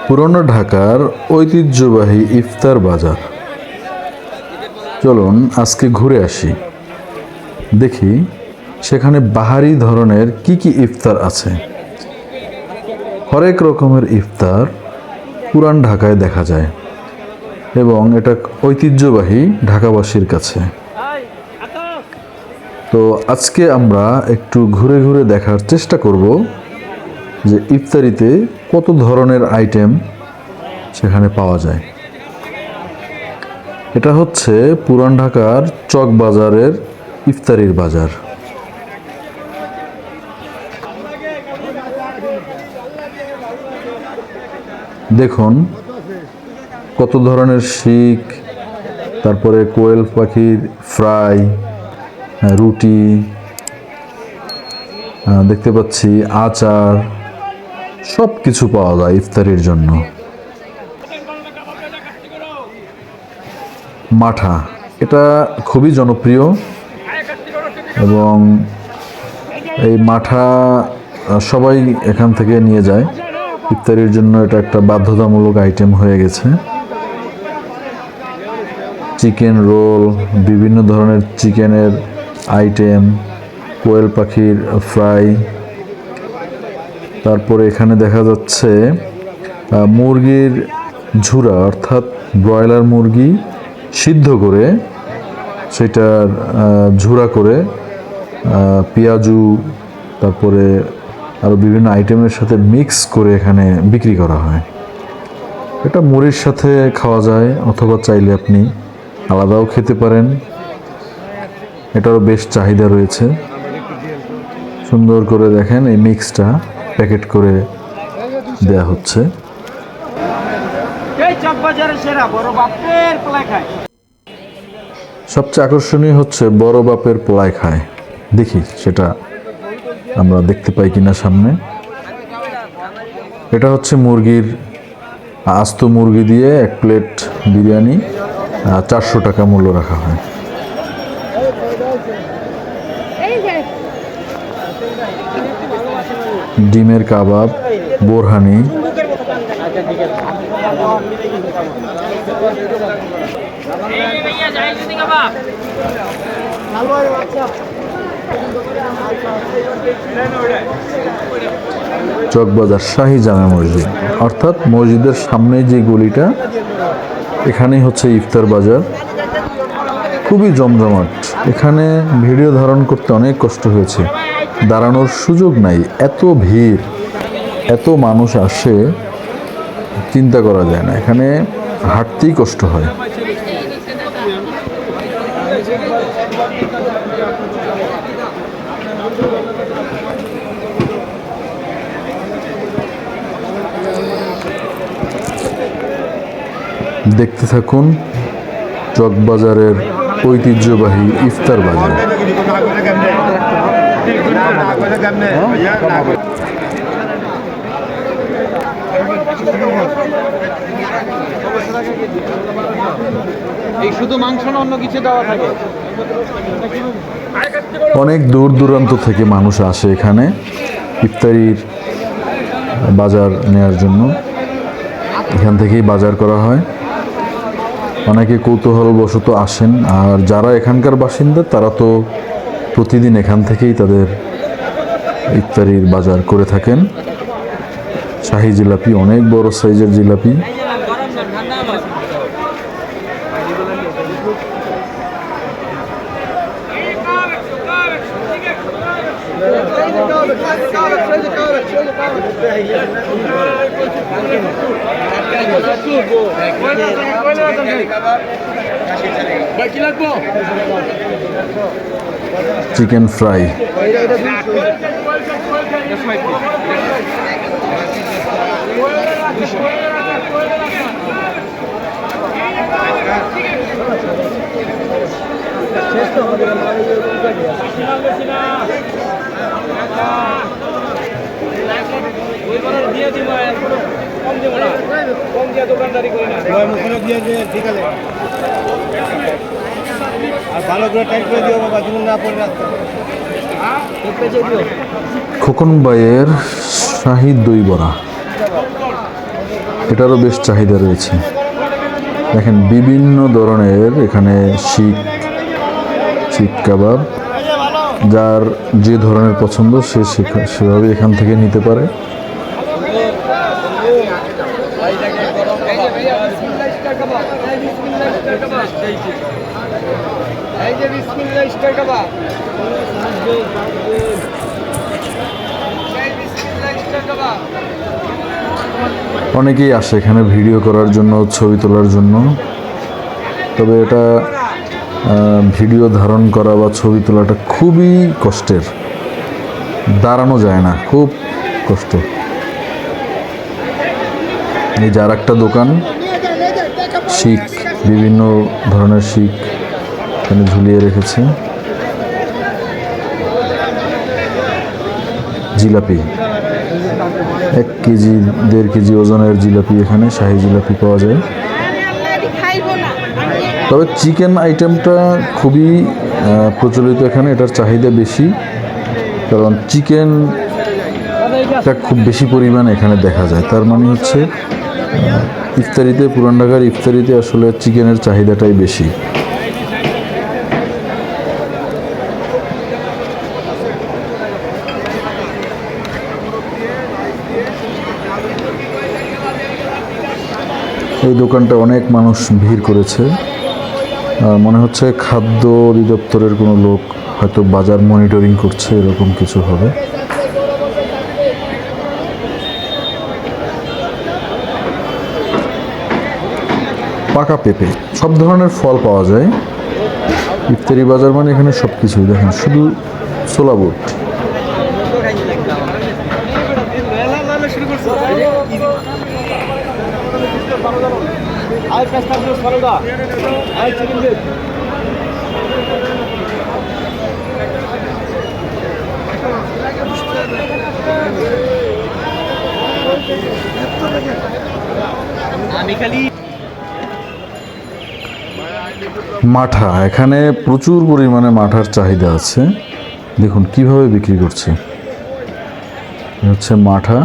পুরনো ঢাকার ঐতিহ্যবাহী ইফতার বাজার। চলুন আজকে ঘুরে আসি, দেখি সেখানে বাহারি ধরনের কি কি ইফতার আছে। হরেক রকমের ইফতার পুরান ঢাকায় দেখা যায় এবং এটা ঐতিহ্যবাহী ঢাকাবাসীর কাছে। তো আজকে আমরা একটু ঘুরে ঘুরে দেখার চেষ্টা করব যে ইফতারিতে কত ধরনের আইটেম সেখানে পাওয়া যায়। এটা হচ্ছে পুরান ঢাকার চক বাজারের ইফতারির বাজার। দেখুন কত ধরনের শিক, তারপরে কোয়েল পাখির ফ্রাই, রুটি দেখতে পাচ্ছি, আচার, সব কিছু পাওয়া যায় ইফতারির জন্য। মাঠা এটা খুবই জনপ্রিয় এবং এই মাঠা সবাই এখান থেকে নিয়ে যায় ইফতারির জন্য। এটা একটা বাধ্যতামূলক আইটেম হয়ে গেছে। চিকেন রোল, বিভিন্ন ধরনের চিকেনের আইটেম, কোয়েল পাখির ফ্রাই, তারপরে এখানে দেখা যাচ্ছে মুরগির ঝুরা, অর্থাৎ ব্রয়লার মুরগি সিদ্ধ করে সেটার ঝুরা করে পেঁয়াজু, তারপরে আরও বিভিন্ন আইটেমের সাথে মিক্স করে এখানে বিক্রি করা হয়। এটা মুড়ির সাথে খাওয়া যায় অথবা চাইলে আপনি আলাদাও খেতে পারেন। এটারও বেশ চাহিদা রয়েছে। সুন্দর করে দেখেন এই মিক্সটা প্যাকেট করে দেয়া হচ্ছে। সবচেয়ে আকর্ষণীয় হচ্ছে বড় বাপের পোলায় খায়। দেখি সেটা আমরা দেখতে পাই কিনা সামনে। এটা হচ্ছে মুরগির, আস্ত মুরগি দিয়ে এক প্লেট বিরিয়ানি, 400 টাকা মূল্য রাখা হয়। ডিমের কাবাব, বোরহানি, চকবাজার শাহী জামে মসজিদ, অর্থাৎ মসজিদের সামনে যে গলিটা, এখানেই হচ্ছে ইফতার বাজার। খুবই জমজমাট। এখানে ভিডিও ধারণ করতে অনেক কষ্ট হয়েছে, দাঁড়ানোর সুযোগ নাই, এত ভিড়, এত মানুষ আসে চিন্তা করা যায় না। এখানে হাঁটতেই কষ্ট হয়। দেখতে থাকুন চকবাজারের ঐতিহ্যবাহী ইফতার বাজার। শুধু মাংস না অন্য কিছু দেওয়া থাকে। অনেক দূর দূরান্ত থেকে মানুষ আসে এখানে ইফতারির বাজার নেয়ার জন্য। এখান থেকেই বাজার করা হয়। অনেকে কৌতূহলবশত আসেন, আর যারা এখানকার বাসিন্দা তারা তো প্রতিদিন এখান থেকেই তাদের ইফতারির বাজার করে থাকেন। শাহী জিলাপি, অনেক বড় সাইজের জিলাপি। চিকেন ফ্রাই, দোকানদারি করি না, আর ভালো করে টাইট করে দিও বাবা, জীবন না পড়ে রাখতে। খোকন ভাইয়ের শাহী দই বড়া, এটারও বেশ চাহিদা রয়েছে। দেখেন বিভিন্ন ধরনের এখানে শিক কাবাব, যার যে ধরনের পছন্দ সে সেভাবে এখান থেকে নিতে পারে। অনেকেই আসে এখানে ভিডিও করার জন্য, ছবি তোলার জন্য। তবে এটা ভিডিও ধারণ করা বা ছবি তোলাটা খুবই কষ্টের, দাঁড়ানো যায় না, খুব কষ্ট। এই যার একটা দোকান, শিক, বিভিন্ন ধরনের শিক এখানে ঝুলিয়ে রেখেছে। জিলাপি 1 কেজি 1.5 কেজি ওজনের জিলাপি, এখানে শাহী জিলাপি পাওয়া যায়। তবে চিকেন আইটেমটা খুবই প্রচলিত এখানে, এটার চাহিদা বেশি, কারণ চিকেনটা খুব বেশি পরিমাণে এখানে দেখা যায়। তার মানে হচ্ছে ইফতারিতে, পুরান ঢাকার ইফতারিতে আসলে চিকেনের চাহিদাটাই বেশি। এই দোকানটা অনেক মানুষ ভিড় করেছে, মনে হচ্ছে খাদ্য অধিদপ্তরের কোনো লোক হয়তো বাজার মনিটরিং করছে, এরকম কিছু হবে। পাকা পেঁপে, সব ধরনের ফল পাওয়া যায়। ইফতারি বাজার মানে এখানে সব কিছুই। দেখেন শুধু ছোলা বুট। মাঠা, এখানে প্রচুর পরিমাণে মাঠার চাহিদা আছে। দেখুন কিভাবে বিক্রি করছে, হচ্ছে মাঠা।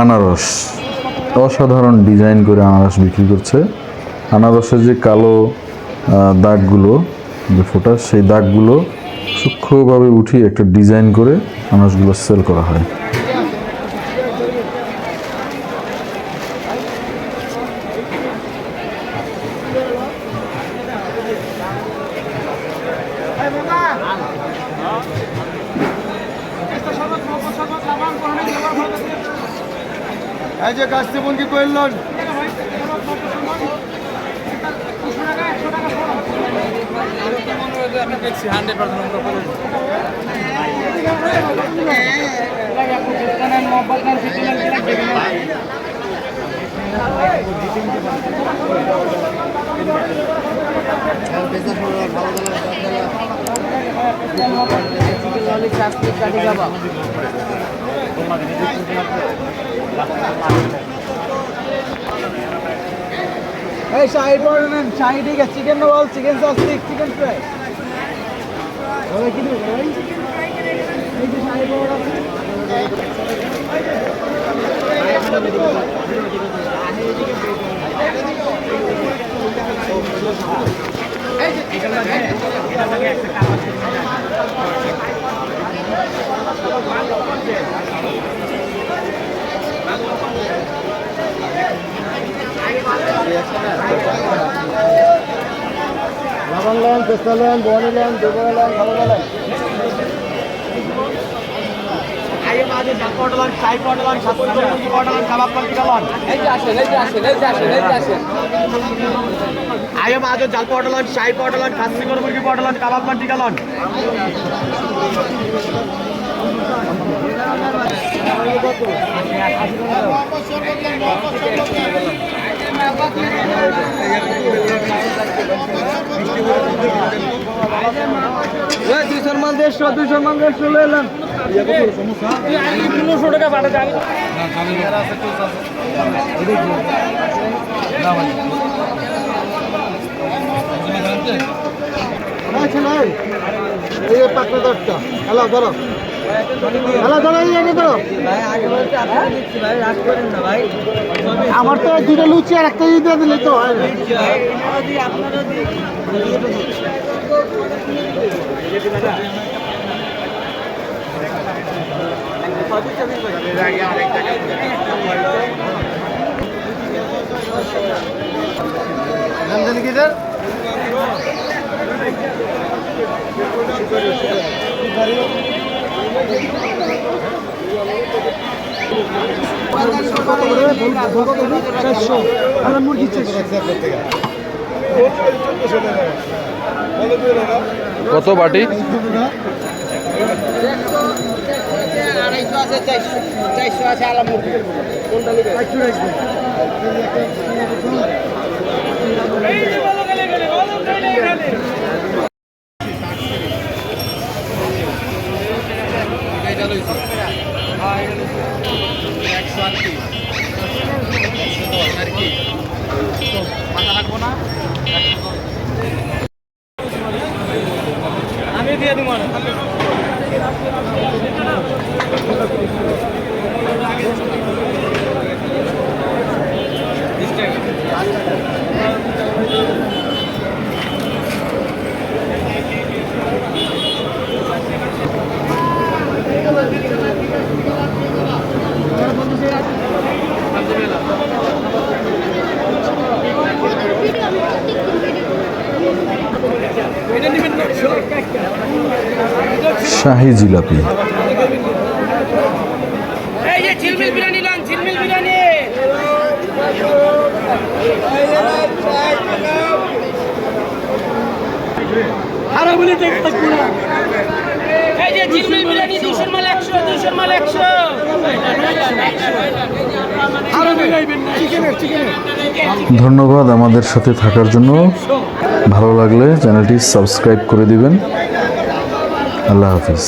আনারস, অসাধারণ ডিজাইন করে আনারস বিক্রি করছে। আনারসের যে কালো দাগগুলো, যে ফোটা, সেই দাগগুলো সূক্ষ্মভাবে উঠিয়ে একটা ডিজাইন করে আনারসগুলো সেল করা হয়। এই যে কাস্টমর কি কইলেন আমি দেখছি 100% এই শাহী বড় নেন, শাহী ঠিক আছে, চিকেন রোল, চিকেন সসটিক, চিকেন ফ্রাই। ওই কি দিবেন ভাই? এই যে শাহী বড় আছে। এই যে এটা লাগে একটা কাপ আছে। লবণ লেন, পেস্তা লেন, বনি লেন, দুবরা লেন, ভালো লেন। আইয়ে মাঝে ডাক পটলন, চাই পটলন, সাপুর মুরগি পটলন, কাবাব পাল্টি কালন। এই যে আসেন। আইয়ে মাঝে জাল পটলন, চাই পটলন, খাসি গরু মুরগি পটলন, কাবাব পাল্টি কালন। দুইশোর মান 150, 200 মান 150 এলেন। পনেরোশো টাকা পাঠাতে আমি এই পাকড়া দরটা হ্যালো ধরো হ্যালো ধরো এই আগে ধরো আমার তো দুটো লুচি আর একটা দিয়ে দিলে তো হয় না। কত বাটি? আড়াইশো আছে, 400 আছে আলামুর। আমি দিয়ে দিব না। শাহী জিলাপি। এই যে ঝিলমিল বিরিয়ানি লান, ঝিলমিল বিরিয়ানি। আরো বলে দেখ পুরো। এই যে ঝিলমিল বিরিয়ানি 200 মাল 100, 200 মাল 100। আরো মিলাইবেন না। চিকেনের। ধন্যবাদ আমাদের সাথে থাকার জন্য। ভালো লাগলে চ্যানেলটি সাবস্ক্রাইব করে দিবেন। আল্লাহ হাফিজ।